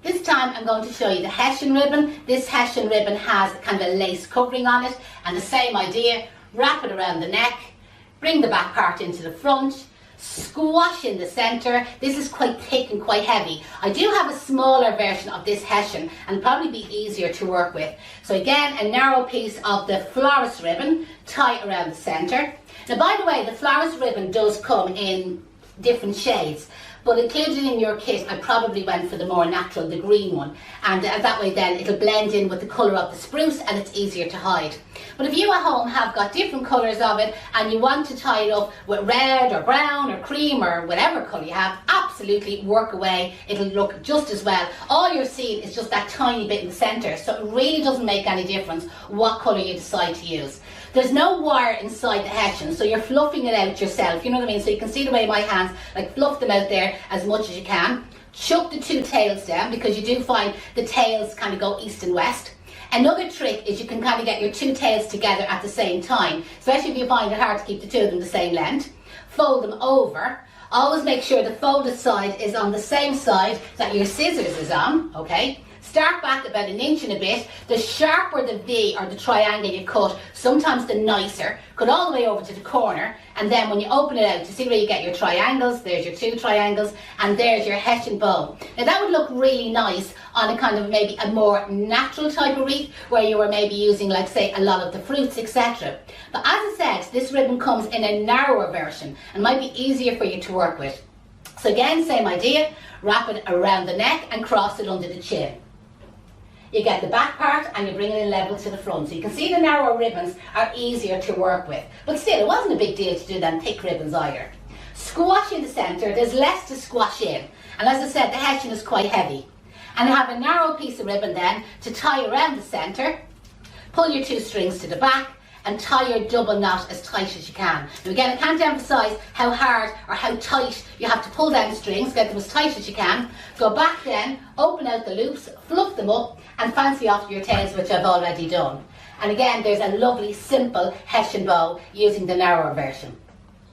This time I'm going to show you the Hessian ribbon. This Hessian ribbon has kind of a lace covering on it, and the same idea, wrap it around the neck, bring the back part into the front, squash in the centre. This is quite thick and quite heavy. I do have a smaller version of this Hessian and probably be easier to work with. So again, a narrow piece of the Florist ribbon, tie it around the centre. Now by the way, the Florist ribbon does come in different shades, but included in your kit I probably went for the more natural, the green one, and that way then it'll blend in with the colour of the spruce and it's easier to hide. But if you at home have got different colours of it and you want to tie it up with red or brown or cream or whatever colour you have, absolutely work away, it'll look just as well. All you're seeing is just that tiny bit in the centre, so it really doesn't make any difference what colour you decide to use. There's no wire inside the Hessian, so you're fluffing it out yourself, you know what I mean? So you can see the way my hands, like, fluff them out there as much as you can. Chuck the two tails down, because you do find the tails kind of go east and west. Another trick is you can kind of get your two tails together at the same time, especially if you find it hard to keep the two of them the same length. Fold them over. Always make sure the folded side is on the same side that your scissors is on, okay? Start back about 1 inch and a bit. The sharper the V or the triangle you cut, sometimes the nicer. Cut all the way over to the corner, and then when you open it out, you see where you get your triangles. There's your two triangles, and there's your Hessian bow. Now that would look really nice on a kind of maybe a more natural type of wreath, where you were maybe using, like, say, a lot of the fruits, etc. But as I said, this ribbon comes in a narrower version and might be easier for you to work with. So again, same idea, wrap it around the neck and cross it under the chin. You get the back part and you bring it in level to the front. So you can see the narrow ribbons are easier to work with. But still, it wasn't a big deal to do them thick ribbons either. Squash in the centre, there's less to squash in. And as I said, the Hessian is quite heavy. And I have a narrow piece of ribbon then to tie around the centre. Pull your two strings to the back and tie your double knot as tight as you can. Now again, I can't emphasise how hard or how tight you have to pull down the strings, get them as tight as you can. Go back then, open out the loops, fluff them up, and fancy off your tails, which I've already done. And again, there's a lovely simple Hessian bow using the narrower version.